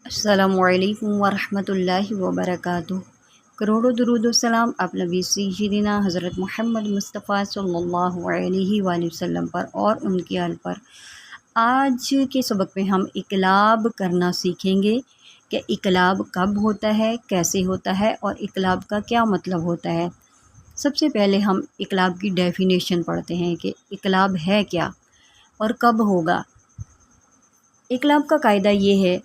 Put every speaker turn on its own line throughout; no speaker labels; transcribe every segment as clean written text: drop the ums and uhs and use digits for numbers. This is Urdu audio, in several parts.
السلام علیکم ورحمۃ اللہ وبرکاتہ۔ کروڑوں درود و سلام آپ نبی سیدنا حضرت محمد مصطفیٰ صلی اللہ علیہ وآلہ وسلم پر اور ان کے آل پر۔ آج کے سبق میں ہم اقلاب کرنا سیکھیں گے کہ اقلاب کب ہوتا ہے، کیسے ہوتا ہے اور اقلاب کا کیا مطلب ہوتا ہے۔ سب سے پہلے ہم اقلاب کی ڈیفینیشن پڑھتے ہیں کہ اقلاب ہے کیا اور کب ہوگا۔ اقلاب کا قاعدہ یہ ہے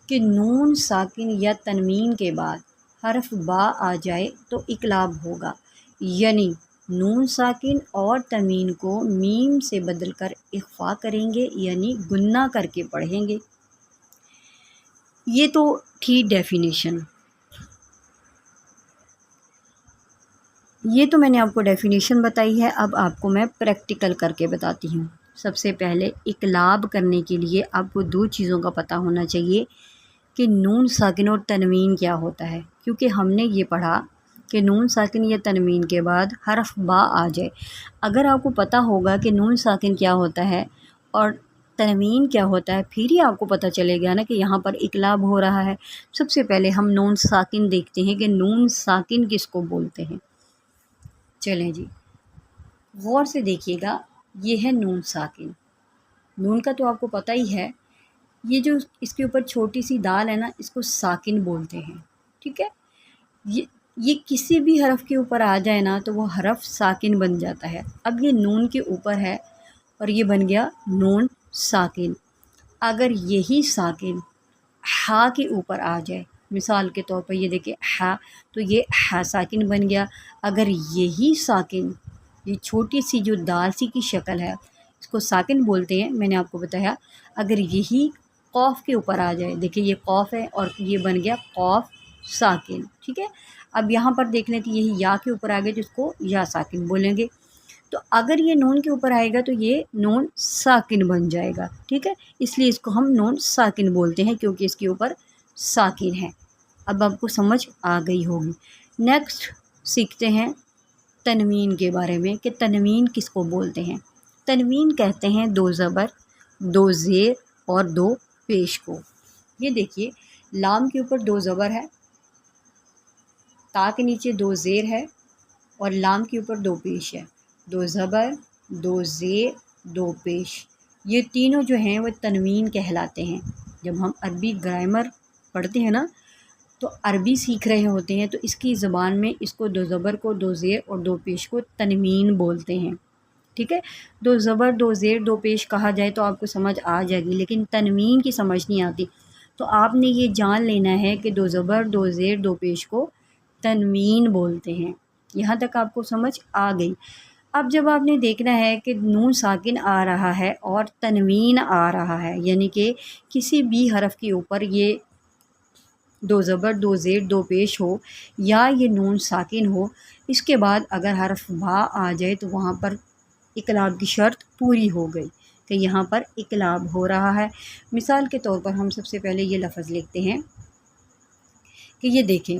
کہ نون ساکن یا تنوین کے بعد حرف با آ جائے تو اقلاب ہوگا، یعنی نون ساکن اور تنوین کو میم سے بدل کر اخفا کریں گے، یعنی گنہ کر کے پڑھیں گے۔ یہ تو تھی ڈیفینیشن، یہ تو میں نے آپ کو ڈیفینیشن بتائی ہے۔ اب آپ کو میں پریکٹیکل کر کے بتاتی ہوں۔ سب سے پہلے اقلاب کرنے کے لیے آپ کو دو چیزوں کا پتہ ہونا چاہیے کہ نون ساکن اور تنوین کیا ہوتا ہے، کیونکہ ہم نے یہ پڑھا کہ نون ساکن یا تنوین کے بعد حرف با آ جائے۔ اگر آپ کو پتہ ہوگا کہ نون ساکن کیا ہوتا ہے اور تنوین کیا ہوتا ہے، پھر ہی آپ کو پتہ چلے گا نا کہ یہاں پر اقلاب ہو رہا ہے۔ سب سے پہلے ہم نون ساکن دیکھتے ہیں کہ نون ساکن کس کو بولتے ہیں۔ چلیں جی، غور سے دیکھیے گا، یہ ہے نون ساکن۔ نون کا تو آپ کو پتہ ہی ہے، یہ جو اس کے اوپر چھوٹی سی دال ہے نا، اس کو ساکن بولتے ہیں، ٹھیک ہے۔ یہ کسی بھی حرف کے اوپر آ جائے نا تو وہ حرف ساکن بن جاتا ہے۔ اب یہ نون کے اوپر ہے اور یہ بن گیا نون ساکن۔ اگر یہی ساکن ہا کے اوپر آ جائے، مثال کے طور پر یہ دیکھیں ہا، تو یہ ہا ساکن بن گیا۔ اگر یہی ساکن، یہ چھوٹی سی جو دال سی کی شکل ہے، اس کو ساکن بولتے ہیں، میں نے آپ کو بتایا۔ اگر یہی قوف کے اوپر آ جائے، دیکھیں یہ قوف ہے اور یہ بن گیا قوف ساکن، ٹھیک ہے۔ اب یہاں پر دیکھ لیں کہ یہی یا کے اوپر آ گیا، جس کو یا ساکن بولیں گے۔ تو اگر یہ نون کے اوپر آئے گا تو یہ نون ساکن بن جائے گا، ٹھیک ہے۔ اس لیے اس کو ہم نون ساکن بولتے ہیں، کیونکہ اس کے اوپر ساکن ہے۔ اب آپ کو سمجھ آ گئی ہوگی۔ نیکسٹ سیکھتے ہیں تنوین کے بارے میں کہ تنوین کس کو بولتے ہیں۔ تنوین کہتے ہیں دو زبر، دو زیر اور دو پیش کو۔ یہ دیکھیے، لام کے اوپر دو زبر ہے، تا کے نیچے دو زیر ہے اور لام کے اوپر دو پیش ہے۔ دو زبر، دو زیر، دو پیش، یہ تینوں جو ہیں وہ تنوین کہلاتے ہیں۔ جب ہم عربی گرامر پڑھتے ہیں نا، تو عربی سیکھ رہے ہوتے ہیں، تو اس کی زبان میں اس کو دو زبر کو، دو زیر اور دو پیش کو تنوین بولتے ہیں، ٹھیک ہے۔ دو زبر، دو زیر، دو پیش کہا جائے تو آپ کو سمجھ آ جائے گی، لیکن تنوین کی سمجھ نہیں آتی۔ تو آپ نے یہ جان لینا ہے کہ دو زبر، دو زیر، دو پیش کو تنوین بولتے ہیں۔ یہاں تک آپ کو سمجھ آ گئی۔ اب جب آپ نے دیکھنا ہے کہ نون ساکن آ رہا ہے اور تنوین آ رہا ہے، یعنی کہ کسی بھی حرف کے اوپر یہ دو زبر، دو زیر، دو پیش ہو یا یہ نون ساکن ہو، اس کے بعد اگر حرف با آ جائے تو وہاں پر اقلاب کی شرط پوری ہو گئی کہ یہاں پر اقلاب ہو رہا ہے۔ مثال کے طور پر ہم سب سے پہلے یہ لفظ لکھتے ہیں کہ یہ دیکھیں،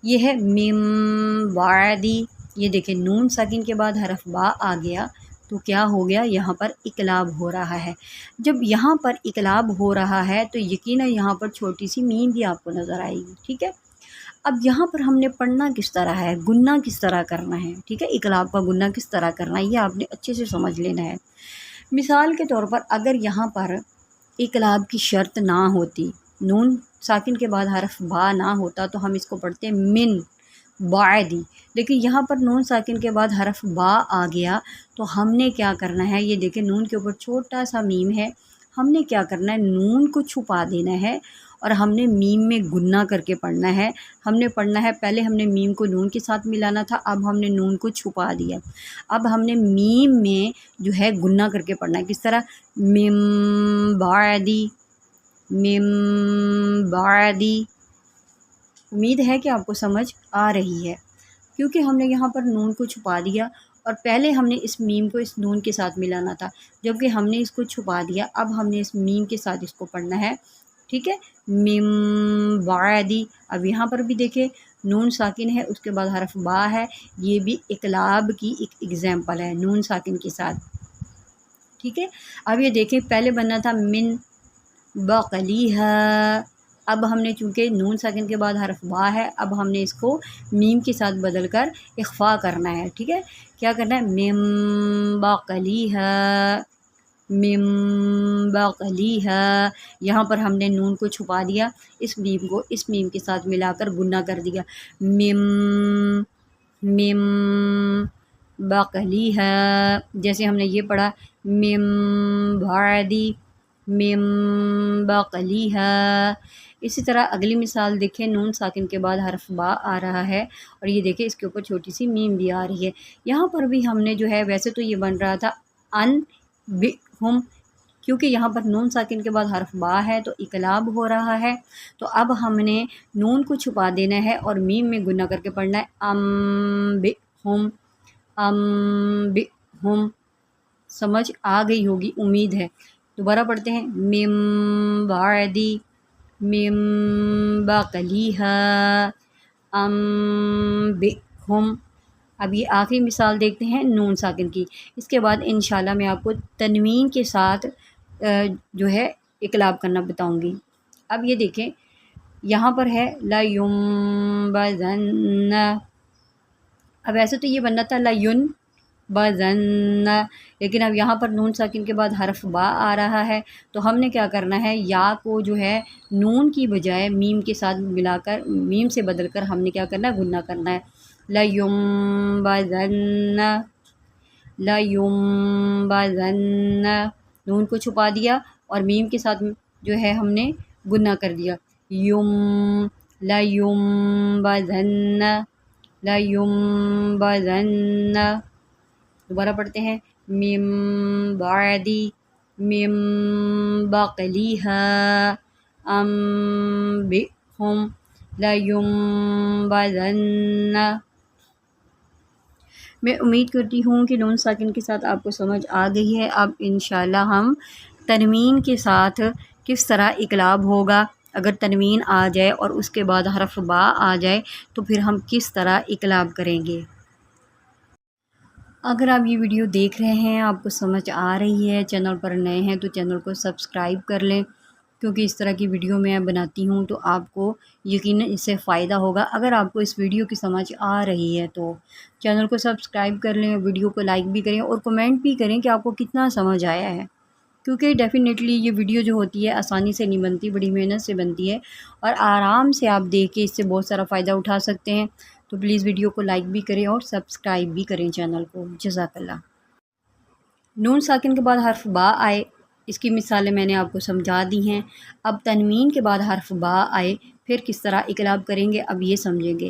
یہ ہے من بعدی۔ یہ دیکھیں، نون ساکن کے بعد حرف با آ گیا تو کیا ہو گیا، یہاں پر اقلاب ہو رہا ہے۔ جب یہاں پر اقلاب ہو رہا ہے تو یقیناً یہاں پر چھوٹی سی میم بھی آپ کو نظر آئے گی، ٹھیک ہے۔ اب یہاں پر ہم نے پڑھنا کس طرح ہے، گنہ کس طرح کرنا ہے، ٹھیک ہے۔ اقلاب کا گنہ کس طرح کرنا ہے، یہ آپ نے اچھے سے سمجھ لینا ہے۔ مثال کے طور پر اگر یہاں پر اقلاب کی شرط نہ ہوتی، نون ساکن کے بعد حرف با نہ ہوتا، تو ہم اس کو پڑھتے ہیں من بعدی۔ لیکن یہاں پر نون ساکن کے بعد حرف با آ گیا تو ہم نے کیا کرنا ہے، یہ دیکھیں نون کے اوپر چھوٹا سا میم ہے، ہم نے کیا کرنا ہے، نون کو چھپا دینا ہے اور ہم نے میم میں گنہ کر کے پڑھنا ہے۔ ہم نے پڑھنا ہے، پہلے ہم نے میم کو نون کے ساتھ ملانا تھا، اب ہم نے نون کو چھپا دیا۔ اب ہم نے میم میں جو ہے گنہ کر کے پڑھنا ہے، کس طرح، من بعدی، من بعدی۔ امید ہے کہ آپ کو سمجھ آ رہی ہے، کیونکہ ہم نے یہاں پر نون کو چھپا دیا اور پہلے ہم نے اس میم کو اس نون کے ساتھ ملانا تھا، جبکہ ہم نے اس کو چھپا دیا، اب ہم نے اس میم کے ساتھ اس کو پڑھنا ہے، ٹھیک ہے، من بعدی۔ اب یہاں پر بھی دیکھیں نون ساکن ہے، اس کے بعد حرف با ہے، یہ بھی اقلاب کی ایک ایگزامپل ہے نون ساکن کے ساتھ، ٹھیک ہے۔ اب یہ دیکھیں، پہلے بننا تھا من بقلیہا، اب ہم نے چونکہ نون ساکن کے بعد حرف با ہے، اب ہم نے اس کو میم کے ساتھ بدل کر اخفا کرنا ہے، ٹھیک ہے۔ کیا کرنا ہے؟ مم بقلیھا، مم بقلیھا، یہاں پر ہم نے نون کو چھپا دیا، اس میم کو اس میم کے ساتھ ملا کر گنہ کر دیا، مم مم بقلیھا، جیسے ہم نے یہ پڑھا مم بعدی، مم بقلیھا۔ اسی طرح اگلی مثال دیکھیں، نون ساکن کے بعد حرف با آ رہا ہے اور یہ دیکھیں اس کے اوپر چھوٹی سی میم بھی آ رہی ہے۔ یہاں پر بھی ہم نے جو ہے، ویسے تو یہ بن رہا تھا ان بہم، کیونکہ یہاں پر نون ساکن کے بعد حرف با ہے تو اقلاب ہو رہا ہے، تو اب ہم نے نون کو چھپا دینا ہے اور میم میں گنہ کر کے پڑھنا ہے ام بہم، ام بہم۔ سمجھ آ گئی ہوگی امید ہے۔ دوبارہ پڑھتے ہیں، مم بعدی، مم بقلیھا، ام بہم۔ اب یہ آخری مثال دیکھتے ہیں نون ساکن کی، اس کے بعد انشاءاللہ میں آپ کو تنوین کے ساتھ جو ہے اقلاب کرنا بتاؤں گی۔ اب یہ دیکھیں یہاں پر ہے لَيُنبَذَنَّ، اب ایسے تو یہ بننا تھا لَيُنبَذَنَّ، لیکن اب یہاں پر نون ساکن کے بعد حرف با آ رہا ہے، تو ہم نے کیا کرنا ہے، یا کو جو ہے نون کی بجائے میم کے ساتھ ملا کر، میم سے بدل کر ہم نے کیا کرنا ہے، گنہ کرنا ہے، لَيُنبَذَنَّ، لَيُنبَذَنَّ، نون کو چھپا دیا اور میم کے ساتھ جو ہے ہم نے گنہ کر دیا، لَيُنبَذَنَّ، لَيُنبَذَنَّ۔ دوبارہ پڑھتے ہیں، مم بعدی، مم بقلیھا، ام بہم، لَيُنبَذَنَّ۔ میں امید کرتی ہوں کہ نون ساکن کے ساتھ آپ کو سمجھ آ گئی ہے۔ اب انشاءاللہ ہم تنوین کے ساتھ کس طرح اقلاب ہوگا، اگر تنوین آ جائے اور اس کے بعد حرف با آ جائے تو پھر ہم کس طرح اقلاب کریں گے۔ اگر آپ یہ ویڈیو دیکھ رہے ہیں، آپ کو سمجھ آ رہی ہے، چینل پر نئے ہیں تو چینل کو سبسکرائب کر لیں، کیونکہ اس طرح کی ویڈیو میں بناتی ہوں تو آپ کو یقیناً اس سے فائدہ ہوگا۔ اگر آپ کو اس ویڈیو کی سمجھ آ رہی ہے تو چینل کو سبسکرائب کر لیں، ویڈیو کو لائک بھی کریں اور کمنٹ بھی کریں کہ آپ کو کتنا سمجھ آیا ہے، کیونکہ ڈیفینیٹلی یہ ویڈیو جو ہوتی ہے آسانی سے نہیں بنتی، بڑی محنت سے بنتی ہے اور آرام سے آپ دیکھ کے اس سے بہت سارا فائدہ اٹھا سکتے ہیں۔ تو پلیز ویڈیو کو لائک بھی کریں اور سبسکرائب بھی کریں چینل کو۔ جزاک اللہ۔ نون ساکن کے بعد حرف با آئے، اس کی مثالیں میں نے آپ کو سمجھا دی ہیں۔ اب تنوین کے بعد حرف با آئے پھر کس طرح اقلاب کریں گے، اب یہ سمجھیں گے۔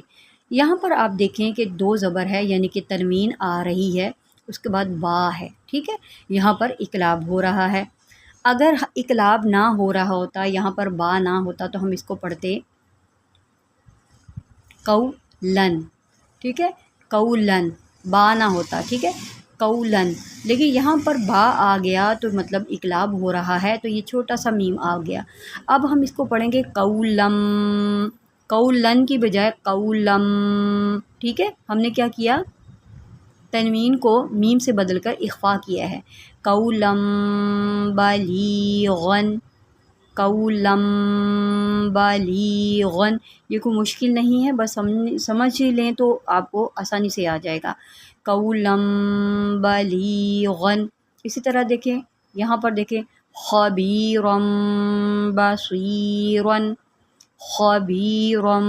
یہاں پر آپ دیکھیں کہ دو زبر ہے، یعنی کہ تنوین آ رہی ہے، اس کے بعد با ہے، ٹھیک ہے، یہاں پر اقلاب ہو رہا ہے۔ اگر اقلاب نہ ہو رہا ہوتا، یہاں پر با نہ ہوتا تو ہم اس کو پڑھتے قولن، ٹھیک ہے، قولن، با نہ ہوتا، ٹھیک ہے، قولن، لیکن یہاں پر با آ گیا تو مطلب اقلاب ہو رہا ہے، تو یہ چھوٹا سا میم آ گیا۔ اب ہم اس کو پڑھیں گے قولم، قولن کی بجائے قولم، ٹھیک ہے، ہم نے کیا کیا، تنوین کو میم سے بدل کر اخفا کیا ہے، قولم بلیغن، قولم بلیغن۔ یہ کوئی مشکل نہیں ہے، بس ہم سمجھ لیں تو آپ کو آسانی سے آ جائے گا، قولم بلیغن۔ اسی طرح دیکھیں یہاں پر دیکھیں خبیرم بصیرن، خبیرم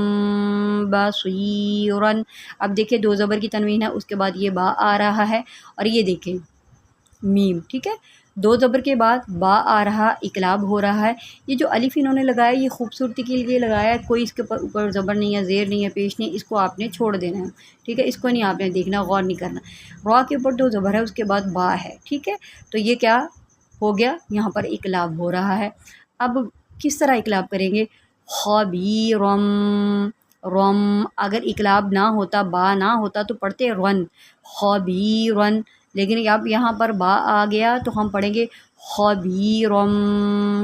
بصیرن۔ اب دیکھیں دو زبر کی تنوین ہے، اس کے بعد یہ با آ رہا ہے اور یہ دیکھیں میم، ٹھیک ہے، دو زبر کے بعد با آ رہا، اقلاب ہو رہا ہے۔ یہ جو الف انہوں نے لگایا یہ خوبصورتی کے لیے لگایا ہے، کوئی اس کے اوپر زبر نہیں ہے، زیر نہیں ہے، پیش نہیں ہے، اس کو آپ نے چھوڑ دینا ہے، ٹھیک ہے، اس کو نہیں آپ نے دیکھنا، غور نہیں کرنا۔ را کے اوپر دو زبر ہے، اس کے بعد با ہے، ٹھیک ہے، تو یہ کیا ہو گیا، یہاں پر اقلاب ہو رہا ہے۔ اب کس طرح اقلاب کریں گے، خبیرم، رم، اگر اقلاب نہ ہوتا، با نہ ہوتا تو پڑھتے رن، خبیرن، لیکن اب یہاں پر با آ گیا تو ہم پڑھیں گے خبیرم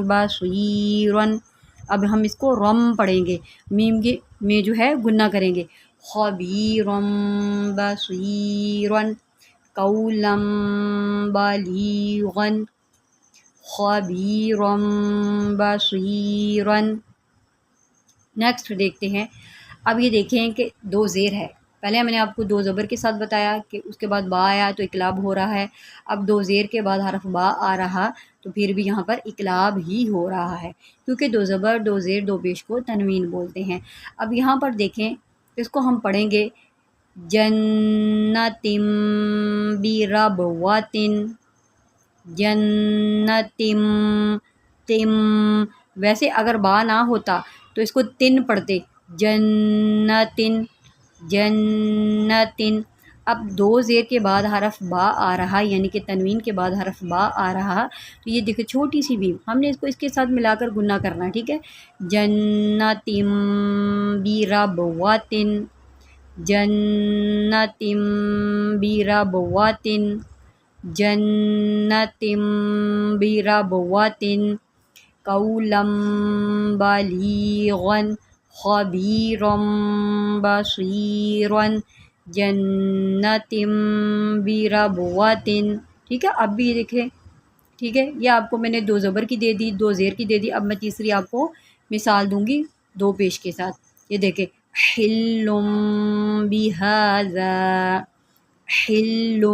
بصیرن۔ اب ہم اس کو رم پڑھیں گے، میم کے میں جو ہے گنہ کریں گے، خبیرم بصیرن، قولم بلیغن، خبیرم بصیرن۔ نیکسٹ دیکھتے ہیں، اب یہ دیکھیں کہ دو زیر ہے، پہلے میں نے آپ کو دو زبر کے ساتھ بتایا کہ اس کے بعد با آیا تو اقلاب ہو رہا ہے، اب دو زیر کے بعد حرف با آ رہا تو پھر بھی یہاں پر اقلاب ہی ہو رہا ہے، کیونکہ دو زبر دو زیر دو پیش کو تنوین بولتے ہیں۔ اب یہاں پر دیکھیں اس کو ہم پڑھیں گے جنتم بربوتن، جنتم تم، ویسے اگر با نہ ہوتا تو اس کو تن پڑھتے، جنتن جنتن۔ اب دو زیر کے بعد حرف با آ رہا یعنی کہ تنوین کے بعد حرف با آ رہا، تو یہ دیکھو چھوٹی سی میم، ہم نے اس کو اس کے ساتھ ملا کر گنا کرنا ہے، ٹھیک ہے، جنتم بربوتن، جنتم بربوتن، جنتم بربوتن، قولا بلیغا خبیرا بصیرا، جنتم بربوتن، ٹھیک ہے۔ اب بھی یہ دیکھیں، ٹھیک ہے، یہ آپ کو میں نے دو زبر کی دے دی، دو زیر کی دے دی، اب میں تیسری آپ کو مثال دوں گی دو پیش کے ساتھ، یہ دیکھیں حل بہذا، حل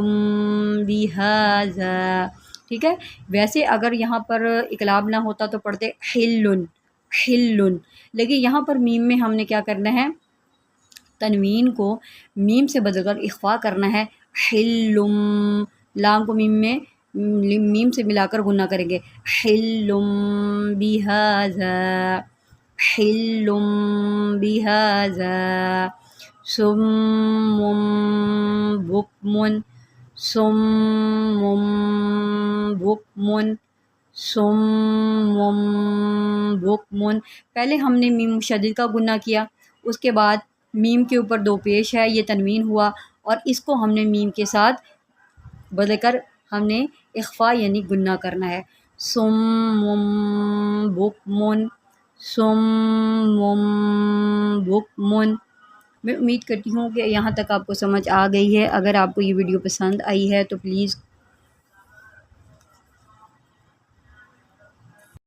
بہذا، ٹھیک ہے۔ ویسے اگر یہاں پر اقلاب نہ ہوتا تو پڑھتے حلن حلن، لیکن یہاں پر میم میں ہم نے کیا کرنا ہے، تنوین کو میم سے بدل کر اخفا کرنا ہے، حلم، لام کو میم سے ملا کر گنا کریں گے، حلم بہذا، حلم بہذا، صم بکم، صم بکم، صم بکم، پہلے ہم نے میم مشدد کا گنا کیا، اس کے بعد میم کے اوپر دو پیش ہے، یہ تنوین ہوا، اور اس کو ہم نے میم کے ساتھ بدل کر ہم نے اخفا یعنی گنا کرنا ہے، صم بکم، صم بکم۔ میں امید کرتی ہوں کہ یہاں تک آپ کو سمجھ آ گئی ہے۔ اگر آپ کو یہ ویڈیو پسند آئی ہے تو پلیز